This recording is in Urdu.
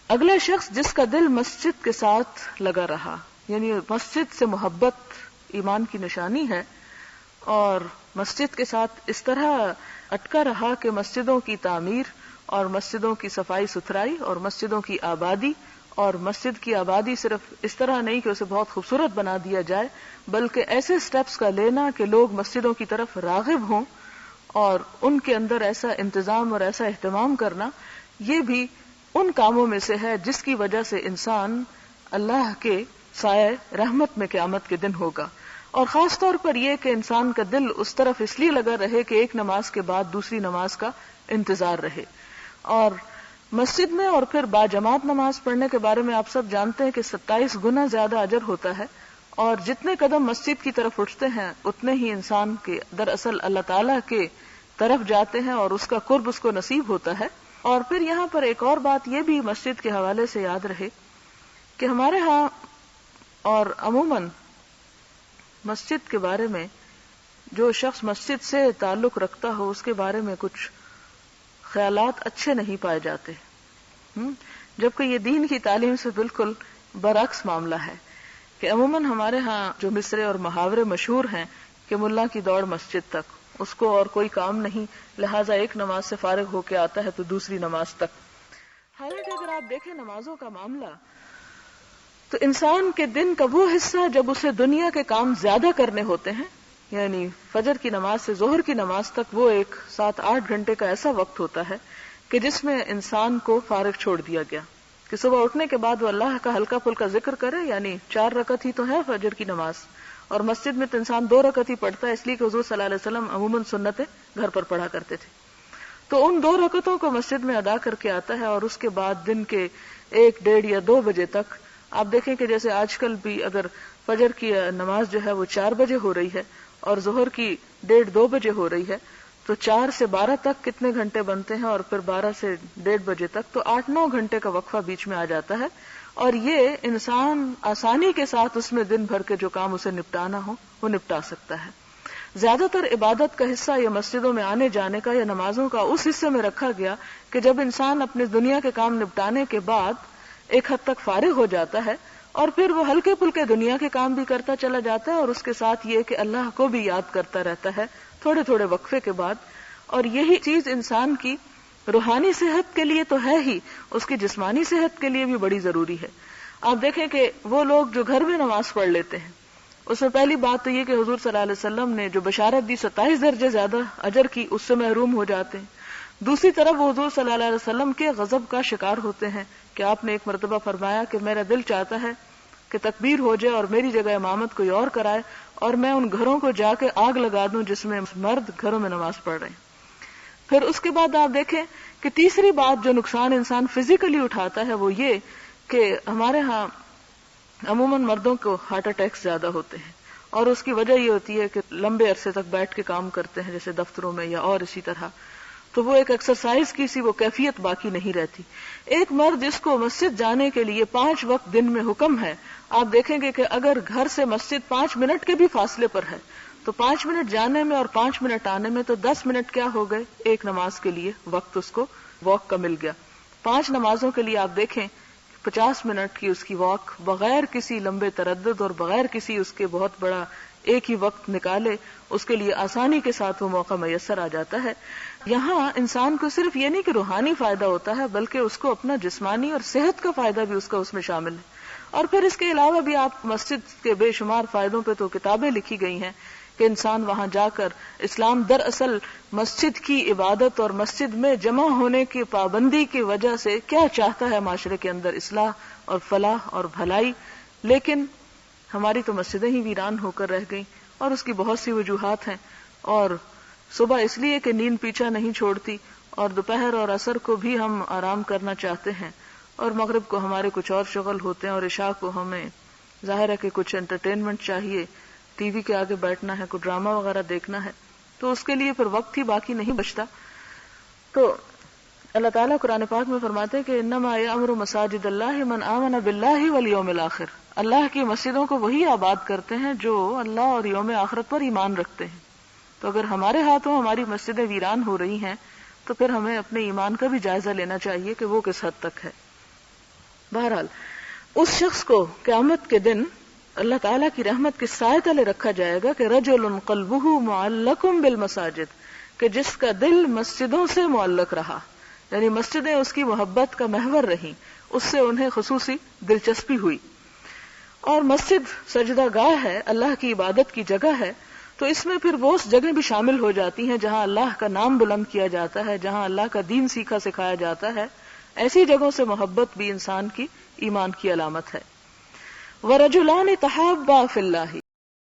اگلا شخص جس کا دل مسجد کے ساتھ لگا رہا، یعنی مسجد سے محبت ایمان کی نشانی ہے، اور مسجد کے ساتھ اس طرح اٹکا رہا کہ مسجدوں کی تعمیر اور مسجدوں کی صفائی ستھرائی اور مسجدوں کی آبادی، اور مسجد کی آبادی صرف اس طرح نہیں کہ اسے بہت خوبصورت بنا دیا جائے، بلکہ ایسے سٹیپس کا لینا کہ لوگ مسجدوں کی طرف راغب ہوں اور ان کے اندر ایسا انتظام اور ایسا اہتمام کرنا، یہ بھی ان کاموں میں سے ہے جس کی وجہ سے انسان اللہ کے سائے رحمت میں قیامت کے دن ہوگا. اور خاص طور پر یہ کہ انسان کا دل اس طرف اس لیے لگا رہے کہ ایک نماز کے بعد دوسری نماز کا انتظار رہے. اور مسجد میں اور پھر باجماعت نماز پڑھنے کے بارے میں آپ سب جانتے ہیں کہ 27 گنا زیادہ اجر ہوتا ہے، اور جتنے قدم مسجد کی طرف اٹھتے ہیں اتنے ہی انسان کے دراصل اللہ تعالیٰ کے طرف جاتے ہیں اور اس کا قرب اس کو نصیب ہوتا ہے. اور پھر یہاں پر ایک اور بات یہ بھی مسجد کے حوالے سے یاد رہے کہ ہمارے ہاں اور عموماً مسجد کے بارے میں جو شخص مسجد سے تعلق رکھتا ہو اس کے بارے میں کچھ خیالات اچھے نہیں پائے جاتے، جبکہ یہ دین کی تعلیم سے بالکل برعکس معاملہ ہے کہ عموماً ہمارے ہاں جو مصرے اور محاورے مشہور ہیں کہ ملا کی دوڑ مسجد تک، اس کو اور کوئی کام نہیں، لہٰذا ایک نماز سے فارغ ہو کے آتا ہے تو دوسری نماز تک. حالانکہ اگر آپ دیکھیں نمازوں کا معاملہ تو انسان کے دن کا وہ حصہ جب اسے دنیا کے کام زیادہ کرنے ہوتے ہیں، یعنی فجر کی نماز سے ظہر کی نماز تک وہ ایک 7-8 گھنٹے کا ایسا وقت ہوتا ہے کہ جس میں انسان کو فارغ چھوڑ دیا گیا کہ صبح اٹھنے کے بعد وہ اللہ کا ہلکا پھلکا ذکر کرے، یعنی 4 رکعت ہی تو ہے فجر کی نماز، اور مسجد میں تو انسان 2 رکعت ہی پڑھتا ہے، اس لیے کہ حضور صلی اللہ علیہ وسلم عموماً سنتیں گھر پر پڑھا کرتے تھے. تو ان 2 رکعتوں کو مسجد میں ادا کر کے آتا ہے، اور اس کے بعد دن کے 1, 1:30 یا 2 بجے تک آپ دیکھیں کہ جیسے آج کل بھی اگر فجر کی نماز جو ہے وہ 4 بجے ہو رہی ہے اور ظہر کی 1:30 2 بجے ہو رہی ہے، تو 4 سے 12 تک کتنے گھنٹے بنتے ہیں، اور پھر 12 سے 1:30 بجے تک تو 8-9 گھنٹے کا وقفہ بیچ میں آ جاتا ہے. اور یہ انسان آسانی کے ساتھ اس میں دن بھر کے جو کام اسے نپٹانا ہو وہ نپٹا سکتا ہے. زیادہ تر عبادت کا حصہ یا مسجدوں میں آنے جانے کا یا نمازوں کا اس حصے میں رکھا گیا کہ جب انسان اپنے دنیا کے کام نپٹانے کے بعد ایک حد تک فارغ ہو جاتا ہے، اور پھر وہ ہلکے پھلکے دنیا کے کام بھی کرتا چلا جاتا ہے، اور اس کے ساتھ یہ کہ اللہ کو بھی یاد کرتا رہتا ہے تھوڑے تھوڑے وقفے کے بعد. اور یہی چیز انسان کی روحانی صحت کے لیے تو ہے ہی، اس کی جسمانی صحت کے لیے بھی بڑی ضروری ہے. آپ دیکھیں کہ وہ لوگ جو گھر میں نماز پڑھ لیتے ہیں، اس میں پہلی بات تو یہ کہ حضور صلی اللہ علیہ وسلم نے جو بشارت دی 27 درجے زیادہ اجر کی، اس سے محروم ہو جاتے ہیں. دوسری طرف وہ حضور صلی اللہ علیہ وسلم کے غضب کا شکار ہوتے ہیں کہ آپ نے ایک مرتبہ فرمایا کہ میرا دل چاہتا ہے کہ تکبیر ہو جائے اور میری جگہ امامت کوئی اور کرائے، اور میں ان گھروں کو جا کے آگ لگا دوں جس میں مرد گھروں میں نماز پڑھ رہے ہیں. پھر اس کے بعد آپ دیکھیں کہ تیسری بات جو نقصان انسان فزیکلی اٹھاتا ہے وہ یہ کہ ہمارے ہاں عموماً مردوں کو ہارٹ اٹیک زیادہ ہوتے ہیں، اور اس کی وجہ یہ ہوتی ہے کہ لمبے عرصے تک بیٹھ کے کام کرتے ہیں جیسے دفتروں میں یا اور اسی طرح، تو وہ ایک ایکسرسائز کی سی وہ کیفیت باقی نہیں رہتی. ایک مرد جس کو مسجد جانے کے لیے 5 وقت دن میں حکم ہے، آپ دیکھیں گے کہ اگر گھر سے مسجد 5 منٹ کے بھی فاصلے پر ہے تو 5 منٹ جانے میں اور 5 منٹ آنے میں تو 10 منٹ کیا ہو گئے، ایک نماز کے لیے وقت اس کو واک کا مل گیا. 5 نمازوں کے لیے آپ دیکھیں 50 منٹ کی اس کی واک بغیر کسی لمبے تردد اور بغیر کسی اس کے بہت بڑا ایک ہی وقت نکالے اس کے لیے آسانی کے ساتھ وہ موقع میسر آ جاتا ہے. یہاں انسان کو صرف یہ نہیں کہ روحانی فائدہ ہوتا ہے بلکہ اس کو اپنا جسمانی اور صحت کا فائدہ بھی اس میں شامل ہے. اور پھر اس کے علاوہ بھی آپ مسجد کے بے شمار فائدوں پہ تو کتابیں لکھی گئی ہیں کہ انسان وہاں جا کر اسلام دراصل مسجد کی عبادت اور مسجد میں جمع ہونے کی پابندی کی وجہ سے کیا چاہتا ہے معاشرے کے اندر اصلاح اور فلاح اور بھلائی. لیکن ہماری تو مسجدیں ہی ویران ہو کر رہ گئیں، اور اس کی بہت سی وجوہات ہیں. اور صبح اس لیے کہ نیند پیچھا نہیں چھوڑتی، اور دوپہر اور عصر کو بھی ہم آرام کرنا چاہتے ہیں، اور مغرب کو ہمارے کچھ اور شغل ہوتے ہیں، اور عشاء کو ہمیں ظاہر ہے کہ کچھ انٹرٹینمنٹ چاہیے، ٹی وی کے آگے بیٹھنا ہے، کوئی ڈرامہ وغیرہ دیکھنا ہے، تو اس کے لیے پھر وقت ہی باقی نہیں بچتا. تو اللہ تعالیٰ قرآن پاک میں فرماتے ہیں کہ انما یأمر مساجد اللہ من آمن باللہ والیوم الآخر، اللہ کی مسجدوں کو وہی آباد کرتے ہیں جو اللہ اور یوم آخرت پر ایمان رکھتے ہیں. تو اگر ہمارے ہاتھوں ہماری مسجدیں ویران ہو رہی ہیں تو پھر ہمیں اپنے ایمان کا بھی جائزہ لینا چاہیے کہ وہ کس حد تک ہے. بہرحال اس شخص کو قیامت کے دن اللہ تعالیٰ کی رحمت کے سائے تلے رکھا جائے گا کہ رجل قلبہ معلق بالمساجد، کہ جس کا دل مسجدوں سے معلق رہا، یعنی مسجدیں اس کی محبت کا محور رہیں، اس سے انہیں خصوصی دلچسپی ہوئی. اور مسجد سجدہ گاہ ہے، اللہ کی عبادت کی جگہ ہے، تو اس میں پھر وہ جگہیں بھی شامل ہو جاتی ہیں جہاں اللہ کا نام بلند کیا جاتا ہے، جہاں اللہ کا دین سیکھا سکھایا جاتا ہے. ایسی جگہوں سے محبت بھی انسان کی ایمان کی علامت ہے. وَرَجُلَانِ تَحَابَّا فِي اللَّهِ،